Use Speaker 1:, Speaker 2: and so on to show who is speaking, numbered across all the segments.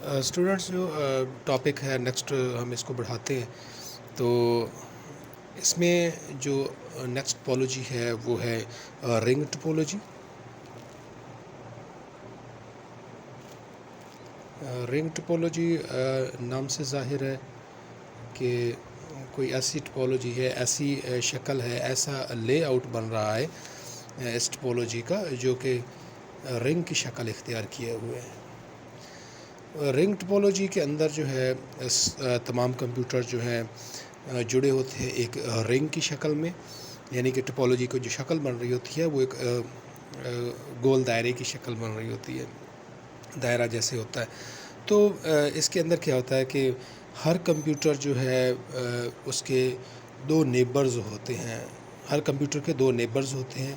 Speaker 1: Students جو topic ہے next ہم اس کو بڑھاتے ہیں تو اس میں جو نیکسٹ ٹپولوجی ہے وہ ہے رنگ ٹپولوجی. رنگ ٹپولوجی نام سے ظاہر ہے کہ کوئی ایسی ٹپولوجی ہے، ایسی شکل ہے، ایسا لے آؤٹ بن رہا ہے اس ٹپولوجی کا جو کہ رنگ کی شکل اختیار کیے ہوئے ہے. رنگ ٹپولوجی کے اندر جو ہے تمام کمپیوٹر جو ہیں جڑے ہوتے ہیں ایک رنگ کی شکل میں، یعنی کہ ٹپولوجی کو جو شکل بن رہی ہوتی ہے وہ ایک گول دائرے کی شکل بن رہی ہوتی ہے، دائرہ جیسے ہوتا ہے. تو اس کے اندر کیا ہوتا ہے کہ ہر کمپیوٹر جو ہے اس کے دو نیبرز ہوتے ہیں، ہر کمپیوٹر کے دو نیبرز ہوتے ہیں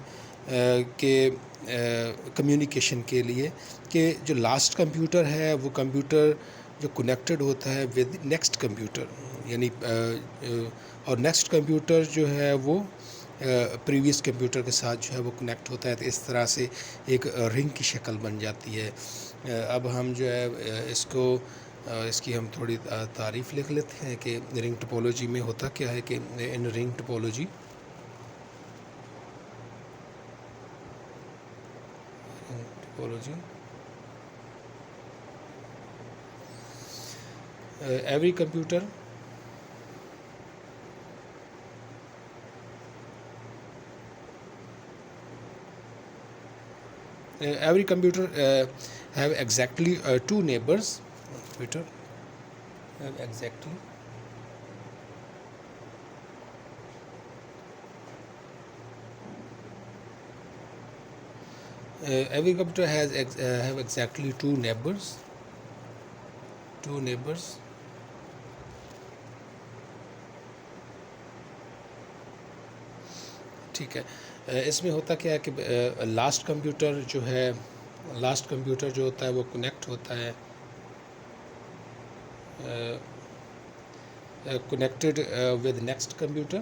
Speaker 1: کہ کمیونیکیشن کے لیے، کہ جو لاسٹ کمپیوٹر ہے وہ کمپیوٹر جو کنیکٹڈ ہوتا ہے ود نیکسٹ کمپیوٹر، یعنی اور نیکسٹ کمپیوٹر جو ہے وہ پریویس کمپیوٹر کے ساتھ جو ہے وہ کنیکٹ ہوتا ہے. تو اس طرح سے ایک رنگ کی شکل بن جاتی ہے. اب ہم جو ہے اس کی ہم تھوڑی تعریف لکھ لیتے ہیں کہ رنگ ٹپولوجی میں ہوتا کیا ہے. کہ ان رنگ ٹپولوجی every computer have exactly two neighbors. Computer have exactly every computer has have exactly two neighbors. ٹھیک ہے. اس میں ہوتا کیا ہے کہ لاسٹ کمپیوٹر جو ہوتا ہے وہ کنیکٹ ہوتا ہے connected with next computer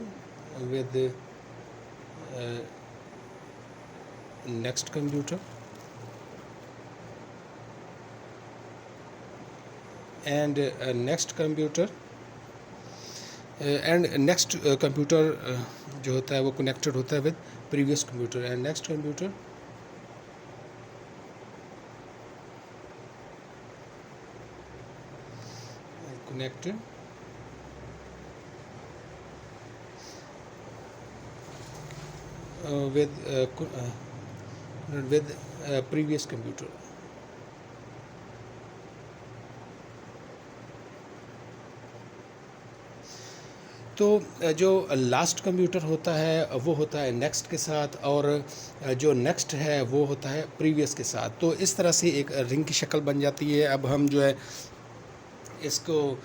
Speaker 1: and next computer جو ہوتا ہے وہ کنیکٹڈ ہوتا ہے with previous computer, and next computer connected with previous computer. تو جو لاسٹ کمپیوٹر ہوتا ہے وہ ہوتا ہے نیکسٹ کے ساتھ، اور جو نیکسٹ ہے وہ ہوتا ہے پریویس کے ساتھ. تو اس طرح سے ایک رنگ کی شکل بن جاتی ہے. اب ہم جو ہے اس کو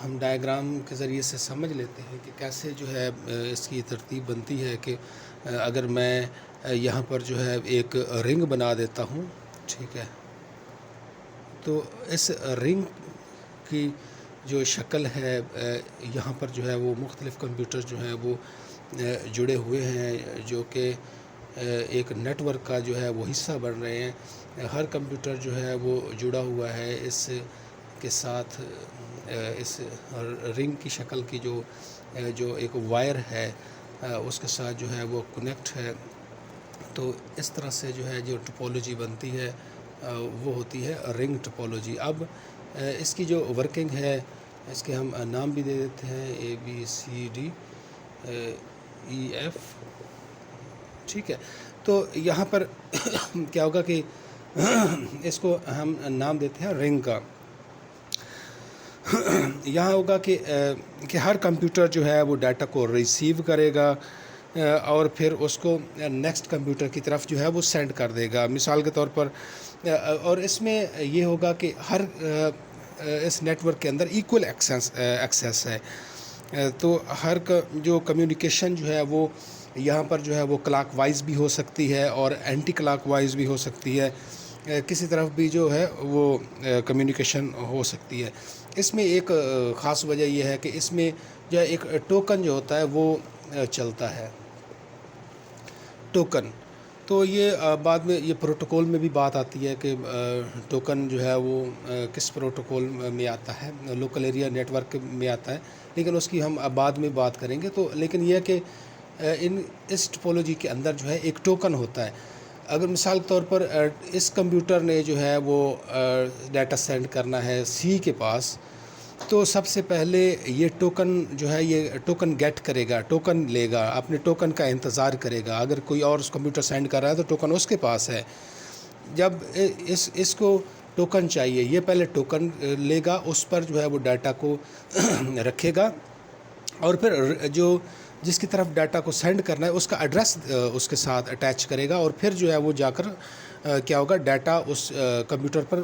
Speaker 1: ہم ڈائیگرام کے ذریعے سے سمجھ لیتے ہیں کہ کیسے جو ہے اس کی ترتیب بنتی ہے. کہ اگر میں یہاں پر جو ہے ایک رنگ بنا دیتا ہوں، ٹھیک ہے، تو اس رنگ کی جو شکل ہے یہاں پر جو ہے وہ مختلف کمپیوٹر جو ہیں وہ جڑے ہوئے ہیں، جو کہ ایک نیٹ ورک کا جو ہے وہ حصہ بن رہے ہیں. ہر کمپیوٹر جو ہے وہ جڑا ہوا ہے اس کے ساتھ، اس رنگ کی شکل کی جو ایک وائر ہے اس کے ساتھ جو ہے وہ کنیکٹ ہے. تو اس طرح سے جو ہے جو ٹپولوجی بنتی ہے وہ ہوتی ہے رنگ ٹپولوجی. اب اس کی جو ورکنگ ہے اس کے ہم نام بھی دے دیتے ہیں ABCDEF. ٹھیک ہے. تو یہاں پر کیا ہوگا کہ اس کو ہم نام دیتے ہیں رنگ کا. یہاں ہوگا کہ ہر کمپیوٹر جو ہے وہ ڈیٹا کو ریسیو کرے گا اور پھر اس کو نیکسٹ کمپیوٹر کی طرف جو ہے وہ سینڈ کر دے گا. مثال کے طور پر، اور اس میں یہ ہوگا کہ ہر اس نیٹ ورک کے اندر ایکول ایکسیس ہے. تو ہر جو کمیونیکیشن جو ہے وہ یہاں پر جو ہے وہ کلاک وائز بھی ہو سکتی ہے اور اینٹی کلاک وائز بھی ہو سکتی ہے. کسی طرف بھی جو ہے وہ کمیونیکیشن ہو سکتی ہے. اس میں ایک خاص وجہ یہ ہے کہ اس میں جو ایک ٹوکن جو ہوتا ہے وہ چلتا ہے. ٹوکن تو یہ بعد میں یہ پروٹوکول میں بھی بات آتی ہے کہ ٹوکن جو ہے وہ کس پروٹوکول میں آتا ہے، لوکل ایریا نیٹ ورک میں آتا ہے، لیکن اس کی ہم اب بعد میں بات کریں گے۔ تو لیکن یہ کہ اس ٹپولوجی کے اندر جو ہے ایک ٹوکن ہوتا ہے۔ اگر مثال کے طور پر اس کمپیوٹر نے جو ہے وہ ڈیٹا سینڈ کرنا ہے سی کے پاس، تو سب سے پہلے یہ ٹوکن جو ہے یہ ٹوکن گیٹ کرے گا، ٹوکن لے گا، اپنے ٹوکن کا انتظار کرے گا۔ اگر کوئی اور اس کمپیوٹر سینڈ کر رہا ہے تو ٹوکن اس کے پاس ہے۔ جب اس کو ٹوکن چاہیے، یہ پہلے ٹوکن لے گا، اس پر جو ہے وہ ڈیٹا کو رکھے گا، اور پھر جس کی طرف ڈیٹا کو سینڈ کرنا ہے اس کا ایڈریس اس کے ساتھ اٹیچ کرے گا، اور پھر جو ہے وہ جا کر کیا ہوگا، ڈیٹا اس کمپیوٹر پر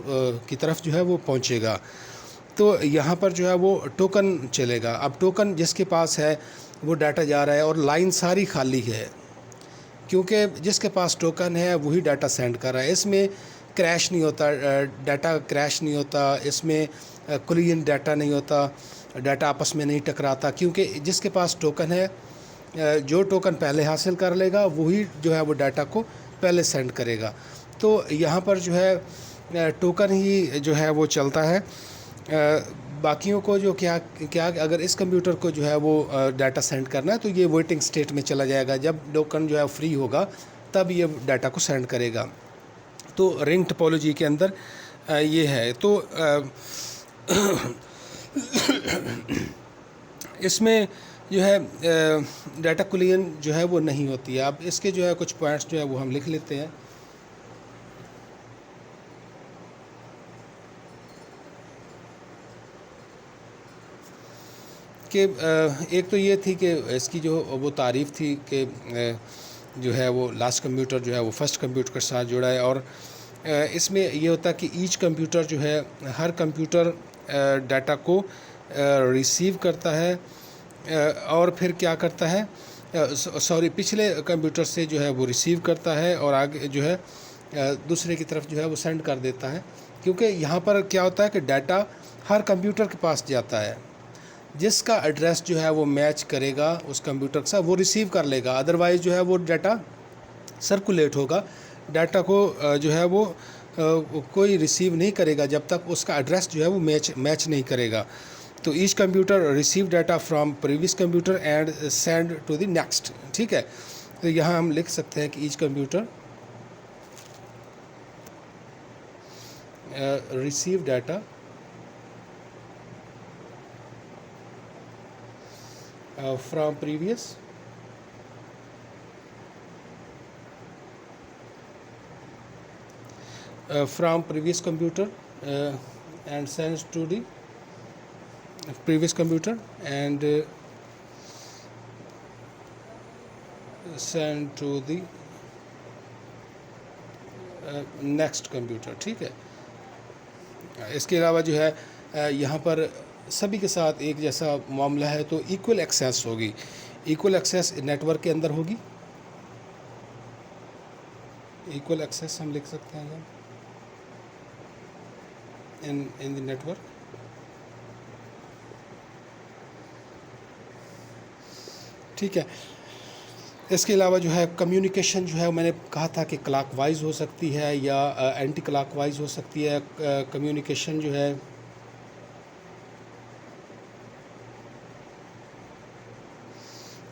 Speaker 1: کی طرف جو ہے وہ پہنچے گا۔ تو یہاں پر جو ہے وہ ٹوکن چلے گا۔ اب ٹوکن جس کے پاس ہے وہ ڈیٹا جا رہا ہے، اور لائن ساری خالی ہے، کیونکہ جس کے پاس ٹوکن ہے وہی ڈیٹا سینڈ کر رہا ہے۔ اس میں کریش نہیں ہوتا، ڈیٹا کریش نہیں ہوتا، اس میں کولین ڈیٹا نہیں ہوتا، ڈیٹا آپس میں نہیں ٹکراتا، کیونکہ جس کے پاس ٹوکن ہے، جو ٹوکن پہلے حاصل کر لے گا وہی جو ہے وہ ڈیٹا کو پہلے سینڈ کرے گا۔ تو یہاں پر جو ہے ٹوکن ہی جو ہے وہ چلتا ہے۔ باقیوں کو جو کیا اگر اس کمپیوٹر کو جو ہے وہ ڈیٹا سینڈ کرنا ہے تو یہ ویٹنگ سٹیٹ میں چلا جائے گا، جب ٹوکن جو ہے فری ہوگا تب یہ ڈیٹا کو سینڈ کرے گا۔ تو رنگ ٹپولوجی کے اندر یہ ہے۔ تو اس میں جو ہے ڈیٹا کولین جو ہے وہ نہیں ہوتی ہے۔ اب اس کے جو ہے کچھ پوائنٹس جو ہے وہ ہم لکھ لیتے ہیں کہ ایک تو یہ تھی کہ اس کی جو وہ تعریف تھی کہ جو ہے وہ لاسٹ کمپیوٹر جو ہے وہ فرسٹ کمپیوٹر کے ساتھ جڑا ہے، اور اس میں یہ ہوتا ہے کہ ایچ کمپیوٹر جو ہے، ہر کمپیوٹر ڈیٹا کو ریسیو کرتا ہے اور پھر کیا کرتا ہے، پچھلے کمپیوٹر سے جو ہے وہ ریسیو کرتا ہے اور آگے جو ہے دوسرے کی طرف جو ہے وہ سینڈ کر دیتا ہے۔ کیونکہ یہاں پر کیا ہوتا ہے کہ ڈیٹا ہر کمپیوٹر کے پاس جاتا ہے، جس کا ایڈریس جو ہے وہ میچ کرے گا اس کمپیوٹر کے ساتھ وہ ریسیو کر لے گا، ادروائز جو ہے وہ ڈیٹا سرکولیٹ ہوگا۔ ڈیٹا کو جو ہے وہ کوئی ریسیو نہیں کرے گا جب تک اس کا ایڈریس جو ہے وہ میچ نہیں کرے گا۔ تو each computer receive data from previous computer and send to the next, ٹھیک ہے۔ تو یہاں ہم لکھ سکتے ہیں کہ each computer receive data from previous computer and sends to the previous computer and send to the next computer، ٹھیک ہے۔ اس کے علاوہ جو ہے یہاں پر سبھی کے ساتھ ایک جیسا معاملہ ہے، تو ایکول ایکسیس ہوگی، ایکول ایکسیس نیٹ ورک کے اندر ہوگی۔ ایکول ایکسیس ہم لکھ سکتے ہیں ان دی نیٹ ورک۔ ٹھیک ہے۔ اس کے علاوہ جو ہے کمیونیکیشن جو ہے میں نے کہا تھا کہ کلاک وائز ہو سکتی ہے یا اینٹی کلاک وائز ہو سکتی ہے۔ کمیونیکیشن جو ہے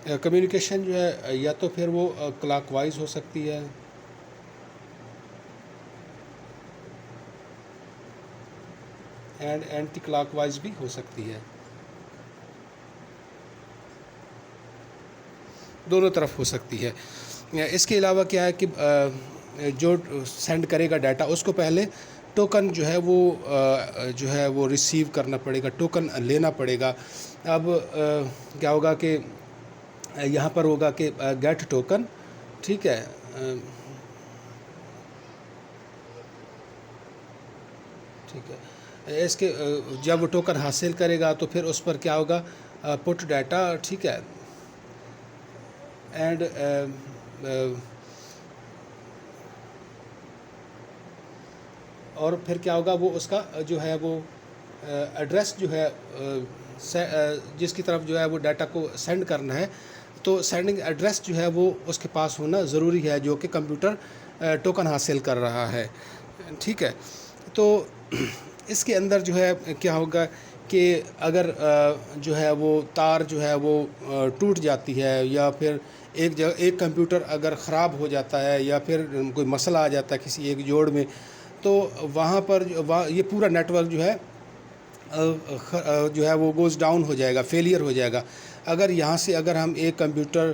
Speaker 1: جو ہے یا تو پھر وہ کلاک وائز ہو سکتی ہے اینڈ اینٹی کلاک وائز بھی ہو سکتی ہے، دونوں طرف ہو سکتی ہے۔ اس کے علاوہ کیا ہے کہ جو سینڈ کرے گا ڈیٹا اس کو پہلے ٹوکن جو ہے وہ ریسیو کرنا پڑے گا، ٹوکن لینا پڑے گا۔ اب کیا ہوگا کہ یہاں پر ہوگا کہ گیٹ ٹوکن، ٹھیک ہے۔ ٹھیک ہے، اس کے جب وہ ٹوکن حاصل کرے گا تو پھر اس پر کیا ہوگا، پٹ ڈیٹا، ٹھیک ہے، اینڈ اور پھر کیا ہوگا، وہ اس کا جو ہے وہ ایڈریس جو ہے جس کی طرف جو ہے وہ ڈیٹا کو سینڈ کرنا ہے، تو سینڈنگ ایڈریس جو ہے وہ اس کے پاس ہونا ضروری ہے، جو کہ کمپیوٹر ٹوکن حاصل کر رہا ہے، ٹھیک ہے۔ تو اس کے اندر جو ہے کیا ہوگا کہ اگر جو ہے وہ تار جو ہے وہ ٹوٹ جاتی ہے، یا پھر ایک کمپیوٹر اگر خراب ہو جاتا ہے، یا پھر کوئی مسئلہ آ جاتا ہے کسی ایک جوڑ میں، تو وہاں پر یہ پورا نیٹ ورک جو ہے وہ گوز ڈاؤن ہو جائے گا، فیلئر ہو جائے گا۔ اگر یہاں سے اگر ہم ایک کمپیوٹر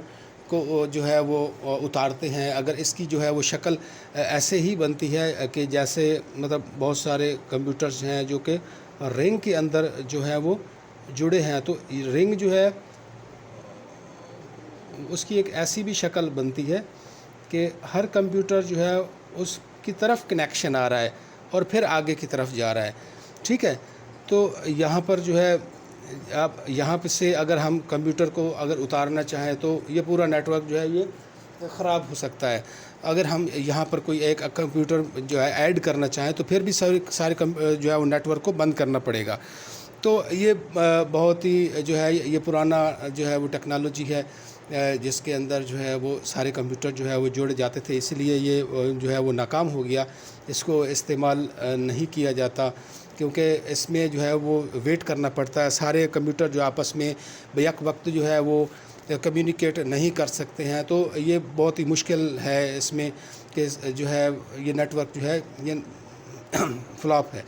Speaker 1: کو جو ہے وہ اتارتے ہیں، اگر اس کی جو ہے وہ شکل ایسے ہی بنتی ہے کہ جیسے مطلب بہت سارے کمپیوٹرز ہیں جو کہ رنگ کے اندر جو ہے وہ جڑے ہیں، تو رنگ جو ہے اس کی ایک ایسی بھی شکل بنتی ہے کہ ہر کمپیوٹر جو ہے اس کی طرف کنیکشن آ رہا ہے اور پھر آگے کی طرف جا رہا ہے، ٹھیک ہے۔ تو یہاں پر جو ہے اب یہاں پہ سے اگر ہم کمپیوٹر کو اگر اتارنا چاہیں تو یہ پورا نیٹ ورک جو ہے یہ خراب ہو سکتا ہے۔ اگر ہم یہاں پر کوئی ایک کمپیوٹر جو ہے ایڈ کرنا چاہیں تو پھر بھی سارے جو ہے وہ نیٹ ورک کو بند کرنا پڑے گا۔ تو یہ بہت ہی جو ہے یہ پرانا جو ہے وہ ٹیکنالوجی ہے، جس کے اندر جو ہے وہ سارے کمپیوٹر جو ہے وہ جوڑے جاتے تھے، اسی لیے یہ جو ہے وہ ناکام ہو گیا، اس کو استعمال نہیں کیا جاتا، کیونکہ اس میں جو ہے وہ ویٹ کرنا پڑتا ہے۔ سارے کمپیوٹر جو آپس میں بیک وقت جو ہے وہ کمیونیکیٹ نہیں کر سکتے ہیں، تو یہ بہت ہی مشکل ہے اس میں کہ جو ہے یہ نیٹ ورک جو ہے یہ فلاپ ہے۔